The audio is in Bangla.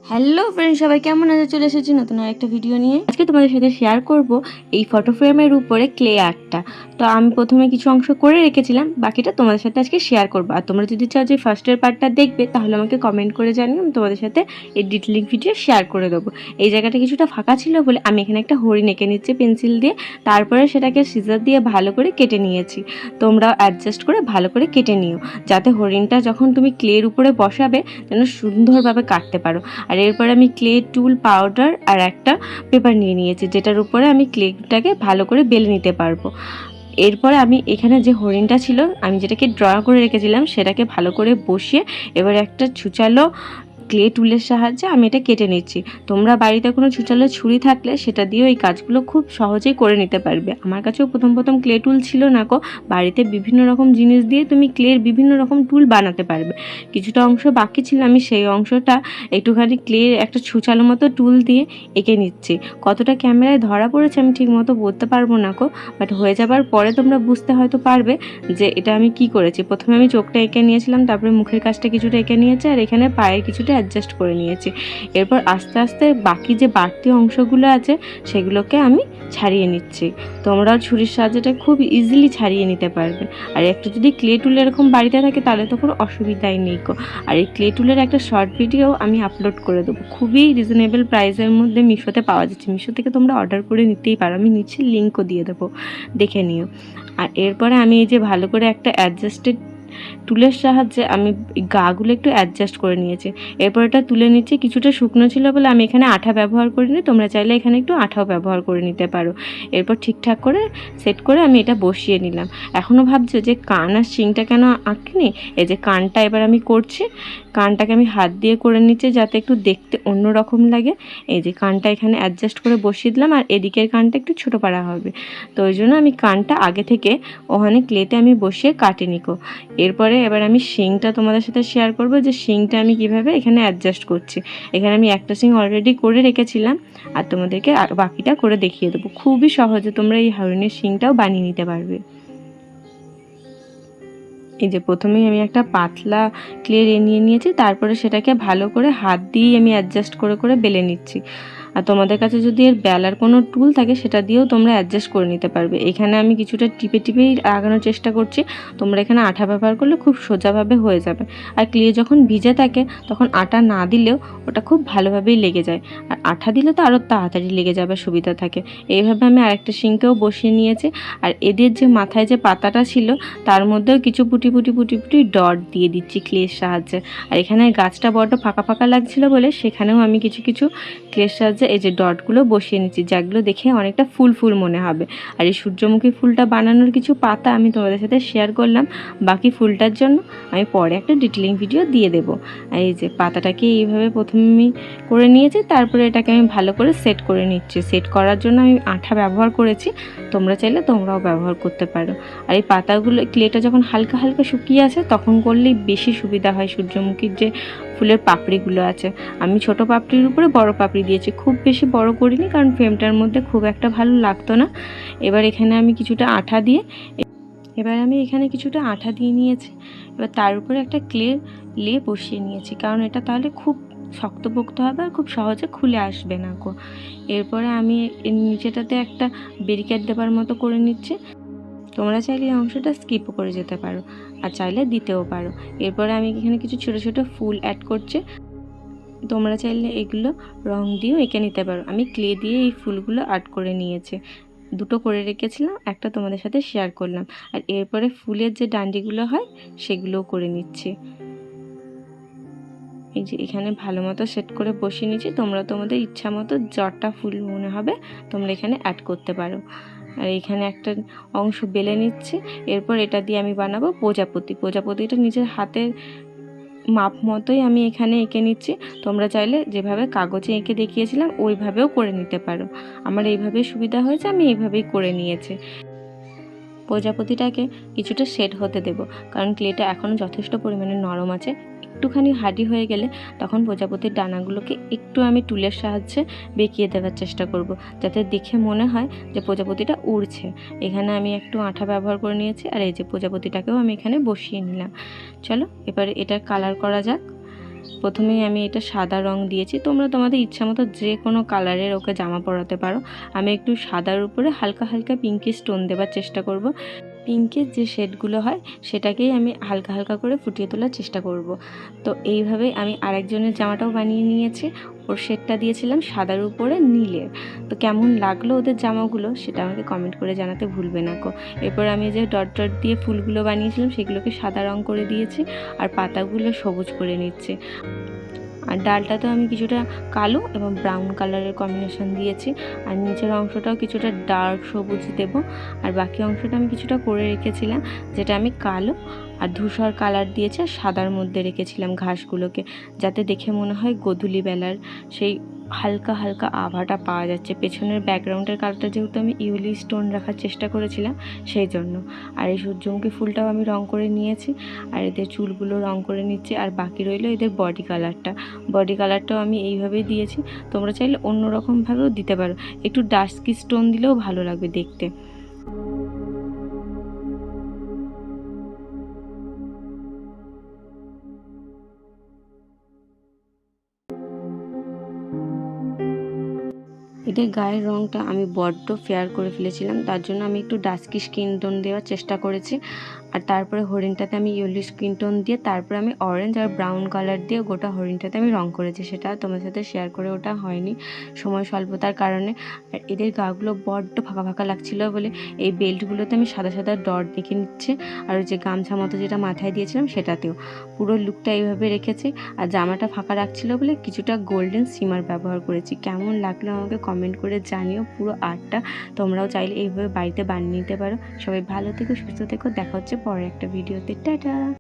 হ্যালো ফ্রেন্ড, সবাই কেমন আছে? চলে এসেছি নতুন আরেকটা ভিডিও নিয়ে। আজকে তোমাদের সাথে শেয়ার করব এই ফটো ফ্রেমের উপরে ক্লে আর্টটা। তো আমি প্রথমে কিছু অংশ করে রেখেছিলাম, বাকিটা তোমাদের সাথে আজকে শেয়ার করবো। আর তোমরা যদি চাও যে ফার্স্টের পার্টটা দেখবে, তাহলে আমাকে কমেন্ট করে জানিও, আমি তোমাদের সাথে এই ডিটেলিং ভিডিও শেয়ার করে দেবো। এই জায়গাটা কিছুটা ফাঁকা ছিল বলে আমি এখানে একটা হরিণ এঁকে নিচ্ছি পেন্সিল দিয়ে, তারপরে সেটাকে সিজার দিয়ে ভালো করে কেটে নিয়েছি। তোমরাও অ্যাডজাস্ট করে ভালো করে কেটে নিও, যাতে হরিণটা যখন তুমি ক্লের উপরে বসাবে যেন সুন্দরভাবে কাটতে পারো। আর এরপরে আমি ক্লে টুল, পাউডার আর একটা পেপার নিয়ে নিয়েছি, যেটার উপরে আমি ক্লেটাকে ভালো করে বেলে নিতে পারবো। এরপরে আমি এখানে যে হরিণটা ছিল, আমি যেটাকে ড্র করে রেখেছিলাম, সেটাকে ভালো করে বসিয়ে এবারে একটা ছুচালো ক্লে টুলের সাহায্যে আমি এটা কেটে নিচ্ছি। তোমরা বাড়িতে কোনো ছুচালো ছুরি থাকলে সেটা দিয়েও এই কাজগুলো খুব সহজেই করে নিতে পারবে। আমার কাছেও প্রথম ক্লে টুল ছিল না গো। বাড়িতে বিভিন্ন রকম জিনিস দিয়ে তুমি ক্লের বিভিন্ন রকম টুল বানাতে পারবে। কিছুটা অংশ বাকি ছিল, আমি সেই অংশটা একটুখানি ক্লের একটা ছুচালো মতো টুল দিয়ে এঁকে নিচ্ছি। কতটা ক্যামেরায় ধরা পড়েছে আমি ঠিক মতো বলতে পারবো না গো, বাট হয়ে যাবার পরে তোমরা বুঝতে হয়তো পারবে যে এটা আমি কি করেছি। প্রথমে আমি চোখটা এঁকে নিয়েছিলাম, তারপরে মুখের কাছটা কিছুটা এঁকে নিয়েছি, আর এখানে পায়ের কিছুটা অ্যাডজাস্ট করে নিয়েছি। এরপর আস্তে আস্তে বাকি যে বাড়তি অংশগুলো আছে সেগুলোকে আমি ছাড়িয়ে নিচ্ছি। তোমরাও ছুরির সাহায্যে খুব ইজিলি ছাড়িয়ে নিতে পারবে। আর একটা যদি ক্লে টুল এরকম বাড়িতে থাকে তাহলে তো কোনো অসুবিধাই নেই গো। আর এই ক্লে টুলের একটা শর্ট ভিডিও আমি আপলোড করে দেবো, খুবই রিজনেবল প্রাইসের মধ্যে মিশোতে পাওয়া যাচ্ছে। মিশো থেকে তোমরা অর্ডার করে নিতেই পারো, আমি নিচে লিঙ্কও দিয়ে দেবো, দেখে নিও। আর এরপরে আমি এই যে ভালো করে একটা অ্যাডজাস্টেড টুলের সাহায্যে আমি গাগুলো একটু অ্যাডজাস্ট করে নিয়েছি। এরপর এটা তুলে নিচ্ছি। কিছুটা শুকনো ছিল বলে আমি এখানে আঠা ব্যবহার করিনি, তোমরা চাইলে এখানে একটু আঠাও ব্যবহার করে নিতে পারো। এরপর ঠিকঠাক করে সেট করে আমি এটা বসিয়ে নিলাম। এখনও ভাবছো যে কান আর শিংটা কেন আঁকিনি? এই যে কানটা এবার আমি করছি। কানটাকে আমি হাত দিয়ে করে নিচ্ছি যাতে একটু দেখতে অন্যরকম লাগে। এই যে কানটা এখানে অ্যাডজাস্ট করে বসিয়ে দিলাম, আর এদিকের কানটা একটু ছোটো পাড়া হবে, তো ওই জন্য আমি কানটা আগে থেকে ওখানে ক্লেতে আমি বসিয়ে কাটে নিকো। এরপরে এবার আমি শিংটা তোমাদের সাথে শেয়ার করব, যে শিংটা আমি কিভাবে এখানে অ্যাডজাস্ট করছি। এখানে আমি একটা শিং অলরেডি করে রেখেছিলাম, আর তোমাদেরকে বাকিটা করে দেখিয়ে দেবো। খুবই সহজে তোমরা এই হরিণের শিংটাও বানিয়ে নিতে পারবে। এই যে প্রথমেই আমি একটা পাতলা ক্লে নিয়ে নিয়েছি, তারপরে সেটাকে ভালো করে হাত দিয়েই আমি অ্যাডজাস্ট করে করে বেলে নিচ্ছি। আর তোমাদের কাছে যদি এর বেলার কোনো টুল থাকে সেটা দিয়েও তোমরা অ্যাডজাস্ট করে নিতে পারবে। এখানে আমি কিছুটা টিপে টিপেই লাগানোর চেষ্টা করছি, তোমরা এখানে আঠা ব্যবহার করলে খুব সোজাভাবে হয়ে যাবে। আর ক্লে যখন ভিজে থাকে তখন আটা না দিলেও ওটা খুব ভালোভাবেই লেগে যায়, আর আঠা দিলে তো আরও তাড়াতাড়ি লেগে যাবে, সুবিধা থাকে। এইভাবে আমি আরেকটা শিংকেও বসিয়ে নিয়েছি। আর এদের যে মাথায় যে পাতাটা ছিল তার মধ্যেও কিছু পুটি পুটি পুটি পুটি ডট দিয়ে দিচ্ছি ক্লের সাহায্যে। আর এখানে গাছটা বড্ড ফাঁকা ফাঁকা লাগছিল বলে সেখানেও আমি কিছু কিছু ক্লের সাহায্যে এই যে ডটগুলো বসিয়ে নিচ্ছি, যেগুলো দেখে অনেকটা ফুল ফুল মনে হবে। আর এই সূর্যমুখী ফুলটা বানানোর কিছু পাতা আমি তোমাদের সাথে শেয়ার করলাম, বাকি ফুলটার জন্য আমি পরে একটা ডিটেলিং ভিডিও দিয়ে দেবো। এই যে পাতাটাকে এইভাবে প্রথমে আমি করে নিয়েছি, তারপরে এটাকে আমি ভালো করে সেট করে নিচ্ছি। সেট করার জন্য আমি আঠা ব্যবহার করেছি, তোমরা চাইলে তোমরাও ব্যবহার করতে পারো। আর এই পাতাগুলো ক্লেটা যখন হালকা হালকা শুকিয়ে আসে তখন করলেই বেশি সুবিধা হয়। সূর্যমুখীর যে ফুলের পাপড়িগুলো আছে, আমি ছোট পাপড়ির উপরে বড় পাপড়ি দিয়েছি, খুব বেশি বড় করিনি কারণ ফ্রেমটার মধ্যে খুব একটা ভালো লাগতো না। এবার এখানে আমি কিছুটা আঠা দিয়ে নিয়েছি। এবার তার উপরে একটা ক্লের লে বসিয়ে নিয়েছি, কারণ এটা তাহলে খুব শক্তপোক্ত হবে আর খুব সহজে খুলে আসবে না গো। এরপরে আমি এর নিচেটাতে একটা ব্যারিকেড দেবার মতো করে নিচ্ছি। তোমরা চাইলে এই অংশটা স্কিপও করে যেতে পারো, আর চাইলে দিতেও পারো। এরপরে আমি এখানে কিছু ছোটো ছোটো ফুল অ্যাড করছি, তোমরা চাইলে এগুলো রং দিয়েও এঁকে নিতে পারো। আমি ক্লে দিয়ে এই ফুলগুলো আর্ট করে নিয়েছি, দুটো করে রেখেছিলাম, একটা তোমাদের সাথে শেয়ার করলাম। আর এরপরে ফুলের যে ডান্ডিগুলো হয় সেগুলোও করে নিচ্ছি। এই যে এখানে ভালো মতো সেট করে বসিয়ে নিচ্ছি। তোমরা তোমাদের ইচ্ছা মতো যটা ফুল মনে হবে তোমরা এখানে অ্যাড করতে পারো। আর এখানে একটা অংশ বেলে নিচ্ছি। এরপর এটা দিয়ে আমি বানাবো প্রজাপতি। প্রজাপতিটা নিজের হাতের মাপ মতোই আমি এখানে এঁকে নিচ্ছি। তোমরা চাইলে যেভাবে কাগজে এঁকে দেখিয়েছিলাম ওইভাবেও করে নিতে পারো। আমার এইভাবেই সুবিধা হয়েছে, আমি এইভাবেই করে নিয়েছি। প্রজাপতিটাকে কিছুটা সেট হতে দেব, কারণ ক্লেটা এখনও যথেষ্ট পরিমাণে নরম আছে। একটুখানি হার্ডি হয়ে গেলে তখন প্রজাপতির ডানাগুলোকে একটু আমি টুলের সাহায্যে বেঁকিয়ে দেওয়ার চেষ্টা করব, যাতে দেখে মনে হয় যে প্রজাপতিটা উড়ছে। এখানে আমি একটু আঠা ব্যবহার করে নিয়েছি, আর এই যে প্রজাপতিটাকেও আমি এখানে বসিয়ে নিলাম। চলো এবারে এটার কালার করা যাক। প্রথমেই আমি এটা সাদা রং দিয়েছি, তোমরা তোমাদের ইচ্ছা মতো যে কোনো কালারের ওকে জামা পরাতে পারো। আমি একটু সাদার উপরে হালকা হালকা পিঙ্কি স্টোন দেওয়ার চেষ্টা করব। পিঙ্কের যে শেডগুলো হয় সেটাকেই আমি হালকা হালকা করে ফুটিয়ে তোলার চেষ্টা করব। তো এইভাবেই আমি আরেকজনের জামাটাও বানিয়ে নিয়েছি। ওর শেডটা দিয়েছিলাম সাদার উপরে নীলের। তো কেমন লাগলো ওদের জামাগুলো সেটা আমাকে কমেন্ট করে জানাতে ভুলবে না গো। এরপর আমি যে ডট ডট দিয়ে ফুলগুলো বানিয়েছিলাম সেগুলোকে সাদা রং করে দিয়েছি, আর পাতাগুলো সবুজ করে নিচ্ছি। আর ডালটাতেও আমি কিছুটা কালো এবং ব্রাউন কালারের কম্বিনেশন দিয়েছি, আর নিচের অংশটাও কিছুটা ডার্ক সবুজ দেব। আর বাকি অংশটা আমি কিছুটা করে রেখেছিলাম, যেটা আমি কালো আর ধূসর কালার দিয়েছি আর সাদার মধ্যে রেখেছিলাম ঘাসগুলোকে, যাতে দেখে মনে হয় গোধূলি বেলার সেই হালকা হালকা আভাটা পাওয়া যাচ্ছে। পেছনের ব্যাকগ্রাউন্ডের কালারটা যেহেতু আমি ইউলি স্টোন রাখার চেষ্টা করেছিলাম সেই জন্য। আর এই সূর্যমুখী ফুলটাও আমি রং করে নিয়েছি, আর এদের চুলগুলো রং করে নিচ্ছি। আর বাকি রইলো এদের বডি কালারটাও আমি এইভাবেই দিয়েছি। তোমরা চাইলে অন্য রকমভাবেও দিতে পারো, একটু ডাস্কি স্টোন দিলেও ভালো লাগবে দেখতে। এদের গায়ের রঙটা আমি বড্ড ফেয়ার করে ফেলেছিলাম, তার জন্য আমি একটু ডাস্কি স্কিন টোন দেওয়ার চেষ্টা করেছি। আর তারপরে হরিণটাতে আমি ইয়েলো স্কিন টোন দিয়ে তারপরে আমি অরেঞ্জ আর ব্রাউন কালার দিয়ে গোটা হরিণটাতে আমি রং করেছি। সেটা তোমার সাথে শেয়ার করে ওটা হয়নি সময় স্বল্পতার কারণে। আর এদের গাগুলো বড্ড ফাঁকা ফাঁকা লাগছিলো বলে এই বেল্টগুলোতে আমি সাদা সাদা ডট দেখে নিচ্ছে, আর ওই যে গামছা মতো যেটা মাথায় দিয়েছিলাম সেটাতেও পুরো লুকটা এইভাবে রেখেছি। আর জামাটা ফাঁকা রাখছিলো বলে কিছুটা গোল্ডেন সিমার ব্যবহার করেছি। কেমন লাগলো আমাকে কমেন্ট করে জানিও পুরো আর্টটা। তোমরাও চাইলে এইভাবে বাড়িতে বানিয়ে নিতে পারো। সবাই ভালো থেকো, সুস্থ থেকো, দেখা হচ্ছে পরের একটা ভিডিওতে। টাটা।